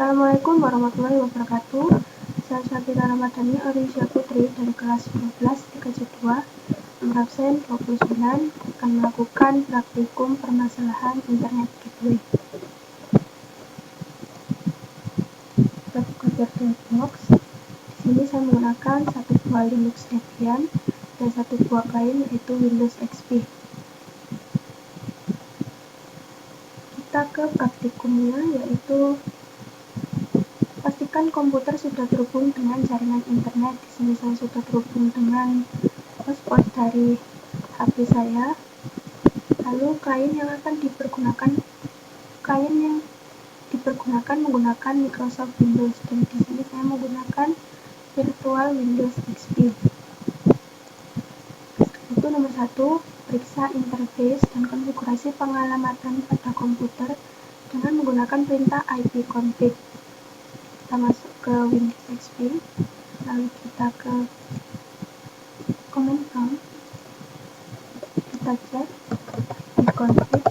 Assalamualaikum warahmatullahi wabarakatuh. Saya Syafira Ramadhani Arisya Putri dari kelas 12 IKJ2, nomor absen 29, akan melakukan praktikum permasalahan Internet Gateway. Kita buka Virtualbox. Di sini saya menggunakan satu buah Linux Debian dan satu buah klien yaitu Windows XP. Kita ke praktikumnya, yaitu pastikan komputer sudah terhubung dengan jaringan internet. Di sini saya sudah terhubung dengan hotspot dari HP saya. Lalu klien yang dipergunakan menggunakan Microsoft Windows, dan di sini saya menggunakan Virtual Windows XP. Itu nomor 1, periksa interface dan konfigurasi pengalamatan pada komputer dengan menggunakan perintah ipconfig. Kita masuk ke Windows XP, lalu kita ke command prompt, kita cek ipconfig.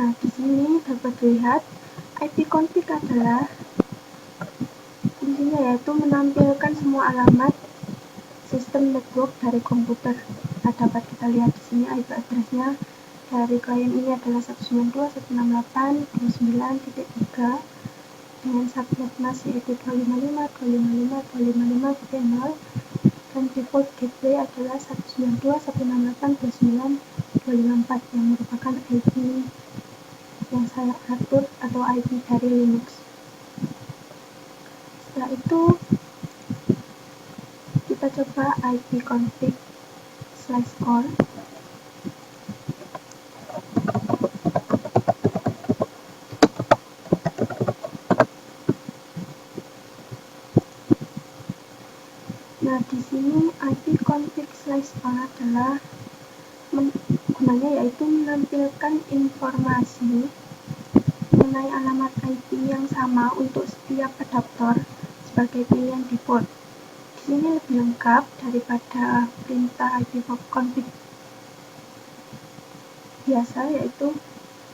Nah, di sini dapat dilihat ipconfig adalah fungsinya yaitu menampilkan semua alamat sistem network dari komputer. Nah, dapat kita lihat di sini IP address-nya dari klien ini adalah 192.168.29.3 dengan subnet mask yaitu 255.255.255.0, dan default gateway adalah 192.168.29.254 yang merupakan IP yang saya atur atau IP dari Linux. Setelah itu kita coba ipconfig/core. Nah, di sini ipconfig/core adalah gunanya yaitu menampilkan informasi mengenai alamat IP yang sama untuk setiap adaptor sebagai pilihan default. Di sini lebih lengkap daripada perintah ipconfig biasa, yaitu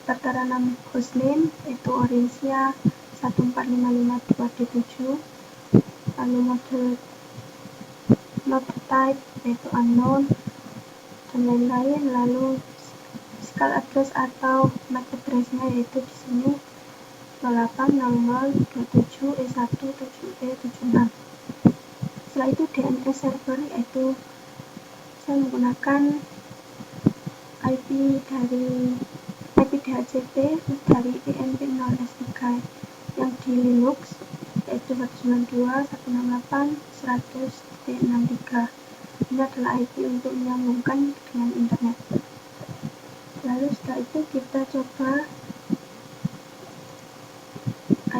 tertera nama hostname yaitu orange-nya 14552D7, lalu node type yaitu unknown, dan lain-lain. Lalu physical address atau MAC address-nya yaitu di sini 280027E176. Setelah itu DNS server, yaitu saya menggunakan IP DHCP dari ENP0S3 yang di Linux yaitu 192.168.100.63. Ini adalah IP untuk menyambungkan dengan internet. Lalu setelah itu kita coba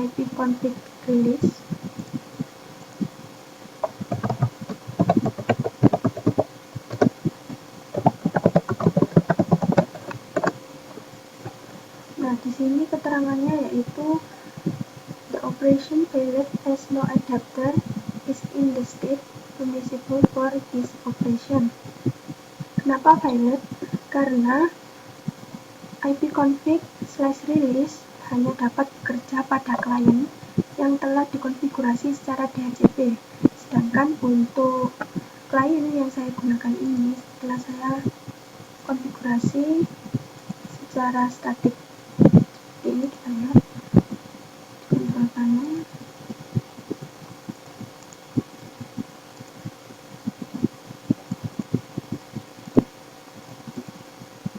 ipconfig release. Nah, di sini keterangannya yaitu the operation failed as no adapter is in the state permissible for this operation. Kenapa failed? Karena ipconfig/release hanya dapat bekerja pada klien yang telah dikonfigurasi secara DHCP. Sedangkan untuk klien yang saya gunakan ini setelah saya konfigurasi secara statik. Ini kita lihat kontrol panel.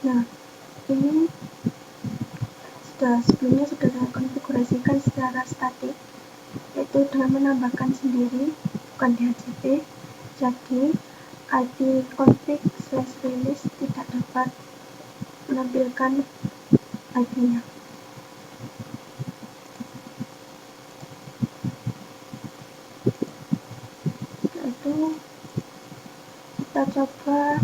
Nah, ini sebelumnya sudah saya konfigurasikan secara statik, yaitu dengan menambahkan sendiri, bukan DHCP. Jadi ipconfig/release tidak dapat menampilkan IP-nya. Setelah itu kita coba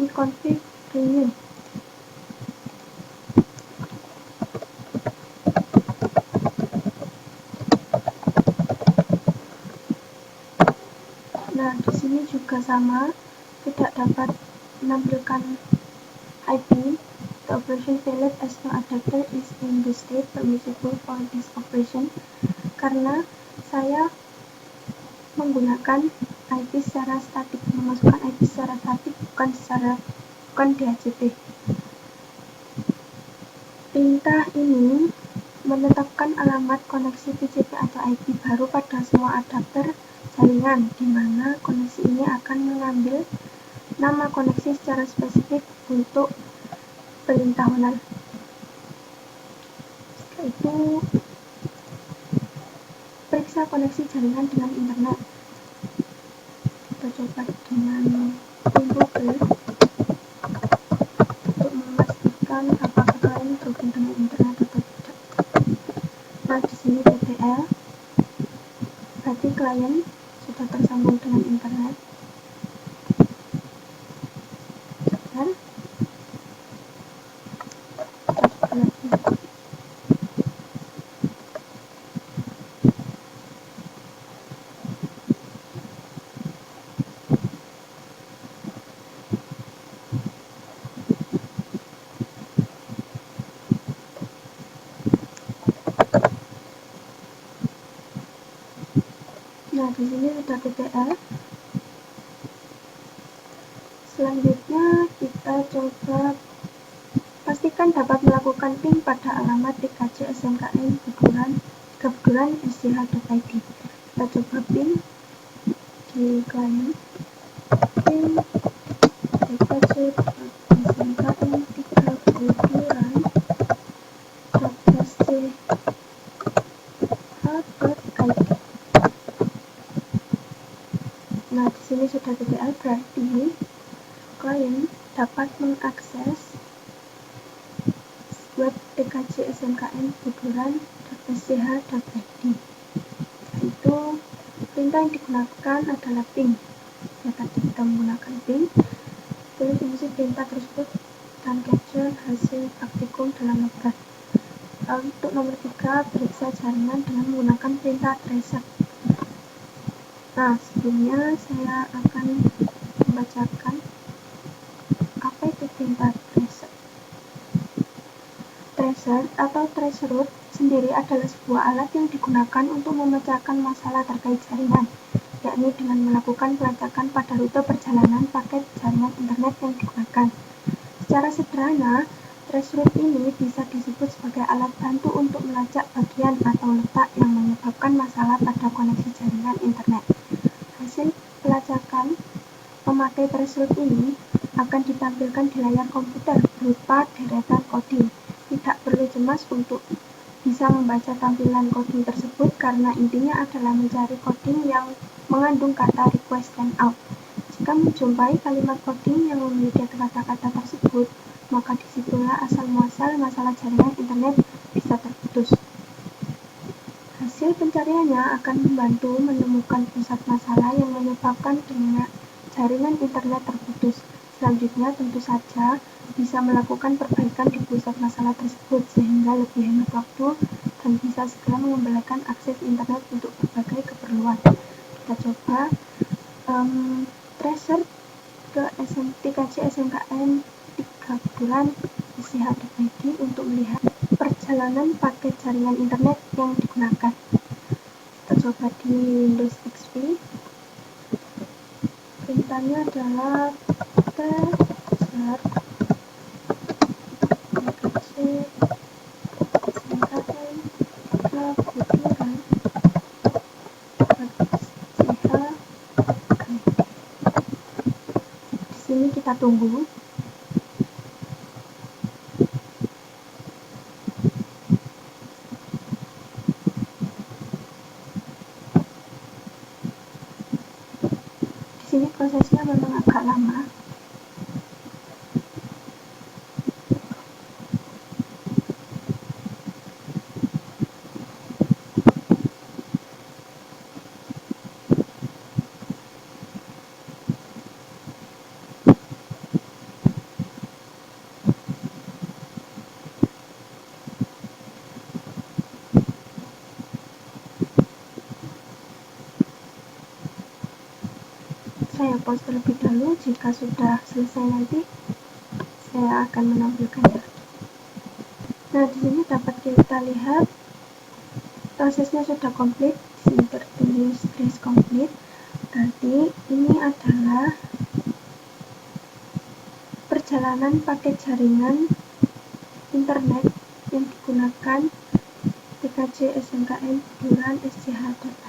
ipconfig renew. Nah, di sini juga sama, tidak dapat menampilkan IP, The operation failed as no adapter is in the state permissible for this operation. Karena saya menggunakan IP secara statik, memasukkan IP secara statik, bukan DHCP. Perintah ini menetapkan alamat koneksi TCP atau IP baru pada semua adapter jaringan, di mana koneksi ini akan mengambil nama koneksi secara spesifik untuk perintah owner. Setelah itu, periksa koneksi jaringan dengan internet. Kita coba dengan Google untuk memastikan apakah kalian terhubung dengan internet atau tidak. Nah, di sini TTL, berarti klien sudah tersambung dengan internet. Dan kita coba lagi. Nah, di sini sudah TTL. Selanjutnya kita coba pastikan dapat melakukan ping pada alamat TKC SMKN Buduran SCH.id. Kita coba ping di klien, ping TKC SMKN 3 Buduran SCH.id. Nah, di sini sudah TTL, berarti klien dapat mengakses web TKC SMKN Buduran.sch.id. Itu perintah yang digunakan adalah ping. Ya, tadi kita menggunakan ping. Pilih fungsi perintah tersebut dan capture hasil praktikum dalam logbat. Untuk nomor 3, periksa jaringan dengan menggunakan perintah tracer. Nah, sebelumnya saya akan membacakan apa itu perintah tracer. Tracer atau traceroute sendiri adalah sebuah alat yang digunakan untuk memecahkan masalah terkait jaringan, yakni dengan melakukan pelacakan pada rute perjalanan paket jaringan internet yang digunakan. Secara sederhana, traceroute ini bisa disebut sebagai alat bantu untuk melacak bagian atau letak yang menyebabkan masalah pada koneksi jaringan internet. Hasil pelacakan memakai traceroute ini akan ditampilkan di layar komputer berupa deretan coding. Tidak perlu cemas untuk bisa membaca tampilan coding tersebut karena intinya adalah mencari coding yang mengandung kata request and out. Jika menjumpai kalimat coding yang memiliki kata-kata tersebut, maka disitulah asal-muasal masalah jaringan internet bisa terputus. Hasil pencariannya akan membantu menemukan pusat masalah yang menyebabkan jaringan internet terputus. Selanjutnya tentu saja bisa melakukan perbaikan di pusat masalah tersebut sehingga lebih hemat waktu dan bisa segera mengembalikan akses internet untuk berbagai keperluan. Kita coba tracer ke TKC SMKN 3 Buduran SCH.id untuk melihat perjalanan paket jaringan internet yang digunakan. Kita coba di Windows XP. Perintahnya adalah tracer TKC SMKN 3 Buduran SCH.id. Di sini kita tunggu. Di sini prosesnya memang agak lama. Saya pause terlebih dahulu. Jika sudah selesai nanti saya akan menampilkannya. Nah, di sini dapat kita lihat prosesnya sudah komplit. Di sini tertulis trace complete. Berarti ini adalah perjalanan paket jaringan internet yang digunakan TKJ SMKN Buduran SCH.id.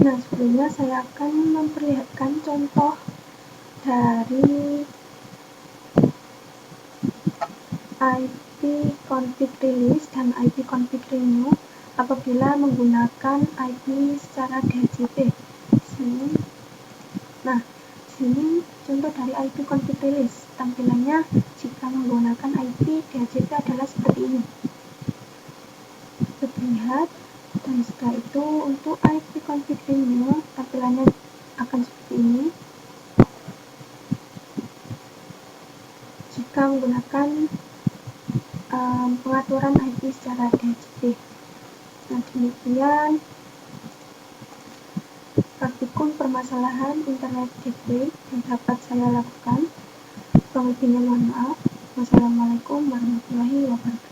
Nah, sebelumnya saya akan memperlihatkan contoh dari IP config release dan IP config renew apabila menggunakan IP secara DHCP. Nah, sini contoh dari IP config release. Tampilannya jika menggunakan IP DHCP adalah seperti ini. Terlihat. Dan setelah itu untuk IP config renew tampilannya akan seperti ini. Jika menggunakan pengaturan IP secara DHCP. Nah, demikian praktikum permasalahan internet gateway yang dapat saya lakukan. Kurang lebihnya mohon maaf. Wassalamualaikum warahmatullahi wabarakatuh.